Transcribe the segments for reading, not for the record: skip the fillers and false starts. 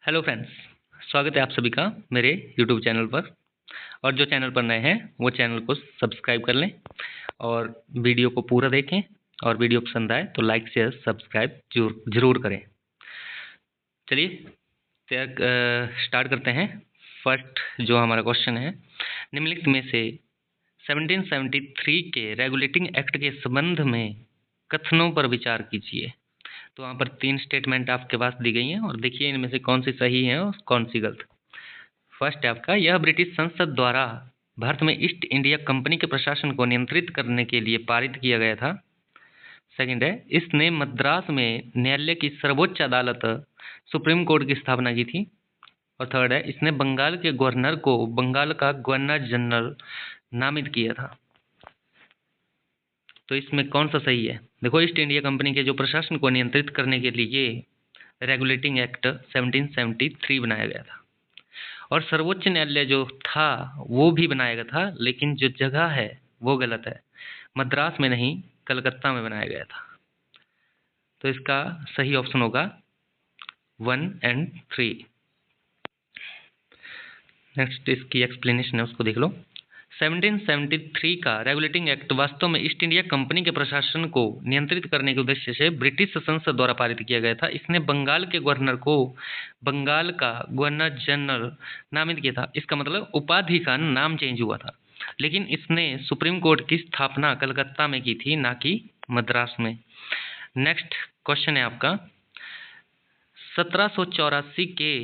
Hello friends, स्वागत है आप सभी का मेरे यूट्यूब चैनल पर। और जो चैनल पर नए हैं वो चैनल को सब्सक्राइब कर लें और वीडियो को पूरा देखें। और वीडियो पसंद आए तो लाइक शेयर सब्सक्राइब जरूर करें। चलिए स्टार्ट करते हैं। फर्स्ट जो हमारा क्वेश्चन है, निम्नलिखित में से 1773 के रेगुलेटिंग एक्ट के संबंध में कथनों पर विचार कीजिए। तो वहाँ पर 3 स्टेटमेंट आपके पास दी गई हैं और देखिए इनमें से कौन सी सही है और कौन सी गलत। फर्स्ट है आपका, यह ब्रिटिश संसद द्वारा भारत में ईस्ट इंडिया कंपनी के प्रशासन को नियंत्रित करने के लिए पारित किया गया था। सेकंड है, इसने मद्रास में न्यायालय की सर्वोच्च अदालत सुप्रीम कोर्ट की स्थापना की थी। और थर्ड है, इसने बंगाल के गवर्नर को बंगाल का गवर्नर जनरल नामित किया था। तो इसमें कौन सा सही है? देखो, ईस्ट इंडिया कंपनी के जो प्रशासन को नियंत्रित करने के लिए रेगुलेटिंग एक्ट 1773 बनाया गया था और सर्वोच्च न्यायालय जो था वो भी बनाया गया था, लेकिन जो जगह है वो गलत है। मद्रास में नहीं, कलकत्ता में बनाया गया था। तो इसका सही ऑप्शन होगा 1 और 3। नेक्स्ट इसकी एक्सप्लेनेशन है, उसको देख लो। 1773 का रेगुलेटिंग एक्ट वास्तव में ईस्ट इंडिया कंपनी के प्रशासन को नियंत्रित करने के उद्देश्य से ब्रिटिश संसद द्वारा पारित किया गया था। इसने बंगाल के गवर्नर को बंगाल का गवर्नर जनरल नामित किया था। इसका मतलब उपाधि का नाम चेंज हुआ था, लेकिन इसने सुप्रीम कोर्ट की स्थापना कलकत्ता में की थी, ना कि मद्रास में। नेक्स्ट क्वेश्चन है आपका, 1784 के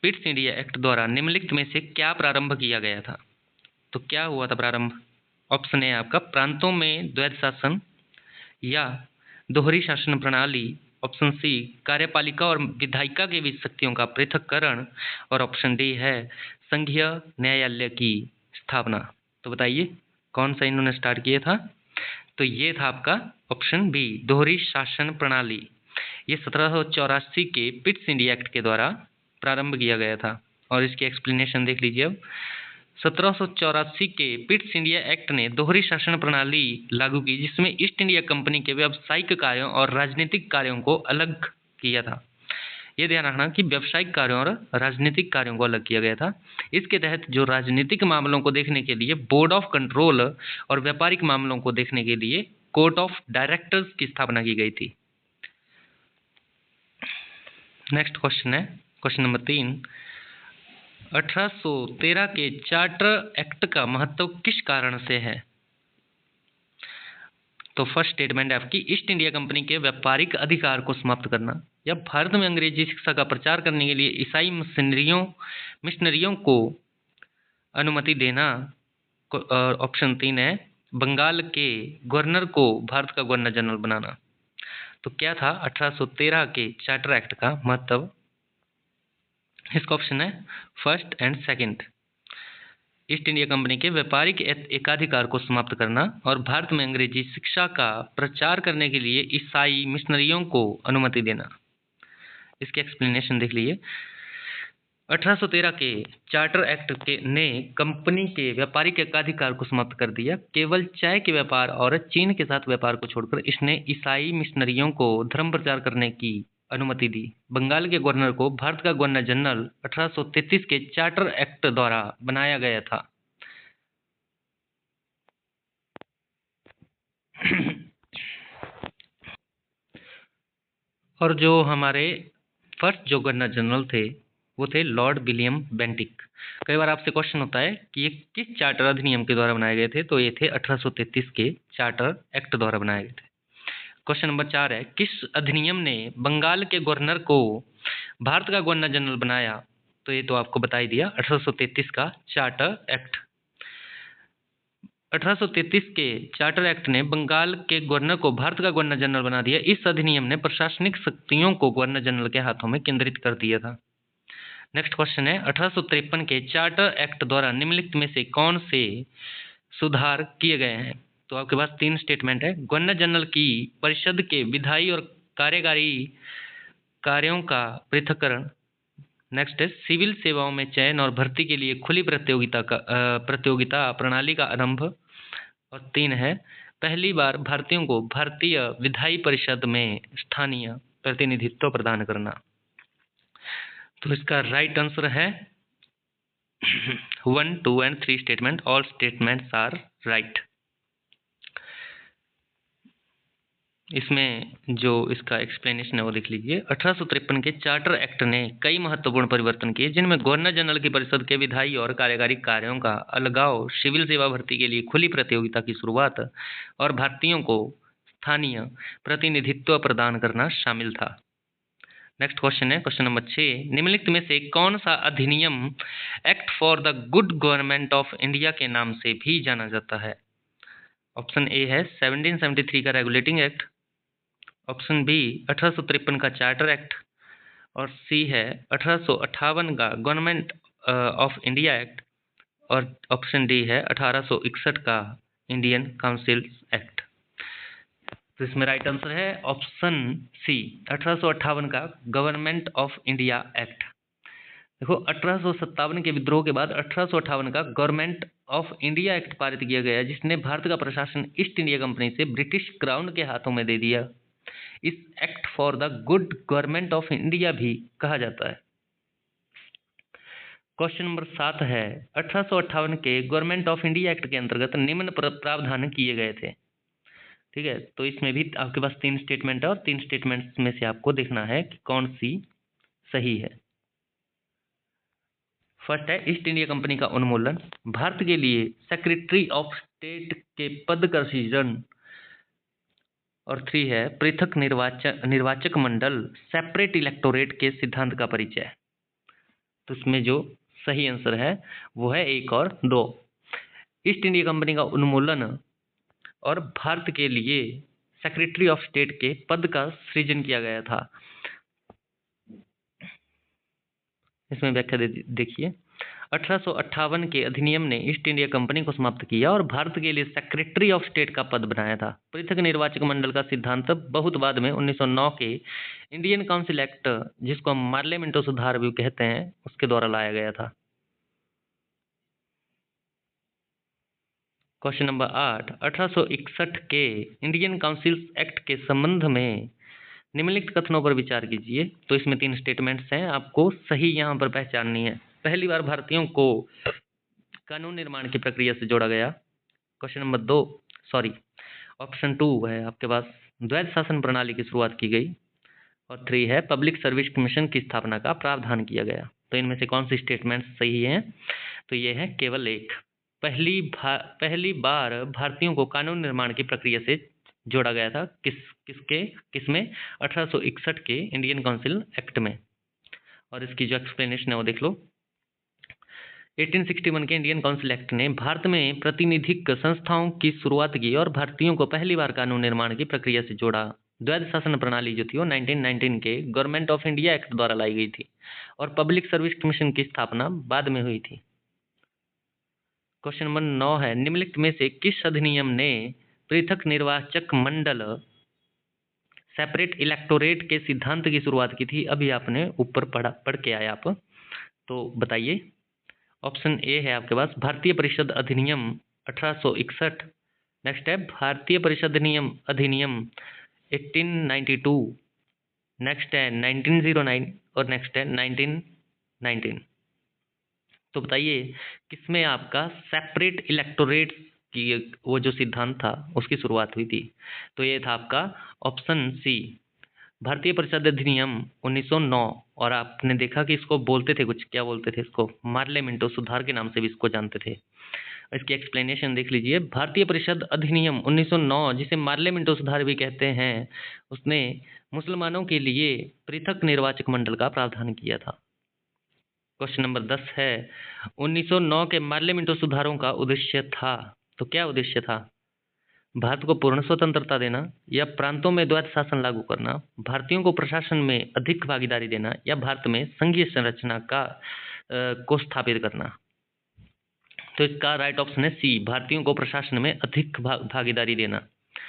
पिट्स इंडिया एक्ट द्वारा निम्नलिखित में से क्या प्रारंभ किया गया था? तो क्या हुआ था प्रारंभ? ऑप्शन है आपका, प्रांतों में द्वैध शासन या दोहरी शासन प्रणाली। ऑप्शन सी, कार्यपालिका और विधायिका के बीच शक्तियों का पृथक्करण। और ऑप्शन डी है संघीय न्यायालय की स्थापना। तो बताइए कौन सा इन्होंने स्टार्ट किया था? तो ये था आपका ऑप्शन बी, दोहरी शासन प्रणाली। ये 1784 के पिट्स इंडिया एक्ट के द्वारा प्रारंभ किया गया था। और इसकी एक्सप्लेनेशन देख लीजिए अब। 1784 के पिट्स इंडिया एक्ट ने दोहरी शासन प्रणाली लागू की, जिसमें ईस्ट इंडिया कंपनी के व्यावसायिक कार्यों और राजनीतिक कार्यों को अलग किया था। ये ध्यान रखना कि व्यावसायिक कार्यों और राजनीतिक कार्यों को अलग किया गया था। इसके तहत जो राजनीतिक मामलों को देखने के लिए बोर्ड ऑफ कंट्रोल और व्यापारिक मामलों को देखने के लिए कोर्ट ऑफ डायरेक्टर्स की स्थापना की गई थी। नेक्स्ट क्वेश्चन है, क्वेश्चन नंबर 3, 1813 के चार्टर एक्ट का महत्व किस कारण से है? तो फर्स्ट स्टेटमेंट है आपकी, ईस्ट इंडिया कंपनी के व्यापारिक अधिकार को समाप्त करना या भारत में अंग्रेजी शिक्षा का प्रचार करने के लिए ईसाई मिशनरियों को अनुमति देना। और ऑप्शन 3 है, बंगाल के गवर्नर को भारत का गवर्नर जनरल बनाना। तो क्या था 1813 के चार्टर एक्ट का महत्व? इसका ऑप्शन है first and second, east India company के व्यापारिक एकाधिकार को समाप्त करना और भारत में अंग्रेजी शिक्षा का प्रचार करने के लिए ईसाई मिशनरियों को अनुमति देना। इसके एक्सप्लेनेशन देख लीजिए। 1813 के चार्टर एक्ट ने कंपनी के व्यापारिक एकाधिकार को समाप्त कर दिया। केवल चाय के व्यापार और चीन के साथ व्यापार को छोड़कर इसने ईसाई मिशनरियों को धर्म प्रचार करने की अनुमति दी। बंगाल के गवर्नर को भारत का गवर्नर जनरल 1833 के चार्टर एक्ट द्वारा बनाया गया था। और जो हमारे फर्स्ट जो गवर्नर जनरल थे वो थे लॉर्ड विलियम बेंटिक। कई बार आपसे क्वेश्चन होता है कि ये किस चार्टर अधिनियम के द्वारा बनाए गए थे? तो ये थे 1833 के चार्टर एक्ट द्वारा बनाए गए थे। क्वेश्चन नंबर 4 है, किस अधिनियम ने बंगाल के गवर्नर को भारत का गवर्नर जनरल बनाया? तो ये तो आपको बता ही दिया, 1833 का चार्टर एक्ट। 1833 के चार्टर एक्ट ने बंगाल के गवर्नर को भारत का गवर्नर जनरल बना दिया। इस अधिनियम ने प्रशासनिक शक्तियों को गवर्नर जनरल के हाथों में केंद्रित कर दिया था। नेक्स्ट क्वेश्चन है, 1853 के चार्टर एक्ट द्वारा निम्नलिखित में से कौन से सुधार किए गए हैं? तो आपके पास 3 स्टेटमेंट है। गवर्नर जनरल की परिषद के विधायी और कार्यकारी कार्यों का पृथक्करण। नेक्स्ट है, सिविल सेवाओं में चयन और भर्ती के लिए खुली प्रतियोगिता प्रणाली का आरंभ। और 3 है, पहली बार भारतीयों को भारतीय विधायी परिषद में स्थानीय प्रतिनिधित्व प्रदान करना। तो इसका राइट आंसर है 1, 2 and 3 statement, all statements are right. इसमें जो इसका एक्सप्लेनेशन है वो देख लीजिए। 1853 के चार्टर एक्ट ने कई महत्वपूर्ण परिवर्तन किए, जिनमें गवर्नर जनरल की परिषद के विधायी और कार्यकारी कार्यों का अलगाव, सिविल सेवा भर्ती के लिए खुली प्रतियोगिता की शुरुआत और भारतीयों को स्थानीय प्रतिनिधित्व प्रदान करना शामिल था। नेक्स्ट क्वेश्चन है क्वेश्चन नंबर 6, निम्नलिखित में से कौन सा अधिनियम act for the good government of India के नाम से भी जाना जाता है? ऑप्शन ए है 1773 का रेगुलेटिंग एक्ट, ऑप्शन बी 1853 का चार्टर एक्ट, और सी है 1858 का गवर्नमेंट ऑफ इंडिया एक्ट, और ऑप्शन डी है 1861 का इंडियन काउंसिल एक्ट। तो इसमें राइट आंसर है ऑप्शन सी 1858 का गवर्नमेंट ऑफ इंडिया एक्ट। देखो 1857 के विद्रोह के बाद 1858 का गवर्नमेंट ऑफ इंडिया एक्ट पारित किया गया, जिसने भारत का प्रशासन ईस्ट इंडिया कंपनी से ब्रिटिश क्राउन के हाथों में दे दिया। इस act for the good government of India भी कहा जाता है। क्वेश्चन नंबर 7 है 1858 के गवर्नमेंट ऑफ इंडिया एक्ट के अंतर्गत निम्न प्रावधान किए गए थे। ठीक है, तो इसमें भी आपके पास 3 स्टेटमेंट है और 3 स्टेटमेंट्स में से आपको देखना है कि कौन सी सही है। फर्स्ट है ईस्ट इंडिया कंपनी का उन्मूलन, भारत के लिए सेक्रेटरी ऑफ स्टेट के पद का सृजन, और 3 है पृथक निर्वाचक मंडल, सेपरेट इलेक्टोरेट के सिद्धांत का परिचय। तो इसमें जो सही आंसर है वो है 1 और 2। ईस्ट इंडिया कंपनी का उन्मूलन और भारत के लिए सेक्रेटरी ऑफ स्टेट के पद का सृजन किया गया था। इसमें व्याख्या देखिए, 1858 के अधिनियम ने ईस्ट इंडिया कंपनी को समाप्त किया और भारत के लिए सेक्रेटरी ऑफ स्टेट का पद बनाया था। पृथक निर्वाचक मंडल का सिद्धांत बहुत बाद में 1909 के इंडियन काउंसिल एक्ट, जिसको हम पार्लियामेंटो सुधार भी कहते हैं, उसके द्वारा लाया गया था। क्वेश्चन नंबर 8, 1861 के इंडियन काउंसिल एक्ट के संबंध में निम्नलिखित कथनों पर विचार कीजिए। तो इसमें 3 स्टेटमेंट्स हैं, आपको सही यहाँ पर पहचाननी है। पहली बार भारतीयों को कानून निर्माण की प्रक्रिया से जोड़ा गया। क्वेश्चन नंबर 2 ऑप्शन 2 है आपके पास, द्वैध शासन प्रणाली की शुरुआत की गई, और 3 है पब्लिक सर्विस कमीशन की स्थापना का प्रावधान किया गया। तो इनमें से कौन सी स्टेटमेंट सही है? तो ये है केवल एक। पहली बार भारतीयों को कानून निर्माण की प्रक्रिया से जोड़ा गया था। किसमें? 1861 के इंडियन काउंसिल एक्ट में। और इसकी जो एक्सप्लेनेशन है वो देख लो। 1861 के इंडियन काउंसिल एक्ट ने भारत में प्रतिनिधिक संस्थाओं की शुरुआत की और भारतीयों को पहली बार कानून निर्माण की प्रक्रिया से जोड़ा। द्वैध शासन प्रणाली जो थी वो 1919 के गवर्नमेंट ऑफ इंडिया एक्ट द्वारा लाई गई थी, और पब्लिक सर्विस कमीशन की स्थापना बाद में हुई थी। क्वेश्चन नंबर 9 है, निम्नलिखित में से किस अधिनियम ने पृथक निर्वाचक मंडल, सेपरेट इलेक्टोरेट के सिद्धांत की शुरुआत की थी? अभी आपने ऊपर पढ़ के आए आप, तो बताइए। ऑप्शन ए है आपके पास भारतीय परिषद अधिनियम 1861, नेक्स्ट है भारतीय परिषद अधिनियम 1892, नेक्स्ट है 1909, और नेक्स्ट है 1919। तो बताइए किसमें आपका सेपरेट इलेक्टोरेट की वो जो सिद्धांत था उसकी शुरुआत हुई थी? तो ये था आपका ऑप्शन सी, भारतीय परिषद अधिनियम 1909। और आपने देखा कि इसको बोलते थे कुछ, क्या बोलते थे इसको? पार्लियामेंटो सुधार के नाम से भी इसको जानते थे। इसकी एक्सप्लेनेशन देख लीजिए। भारतीय परिषद अधिनियम 1909, जिसे पार्लियामेंटो सुधार भी कहते हैं, उसने मुसलमानों के लिए पृथक निर्वाचक मंडल का प्रावधान किया था। क्वेश्चन नंबर 10 है, 1909 के पार्लियामेंटो सुधारों का उद्देश्य था, तो क्या उद्देश्य था? भारत को पूर्ण स्वतंत्रता देना, या प्रांतों में द्वैध शासन लागू करना, भारतीयों को प्रशासन में अधिक भागीदारी देना, या भारत में संघीय संरचना को स्थापित करना? तो इसका राइट ऑप्शन है सी, भारतीयों को प्रशासन में अधिक भागीदारी देना।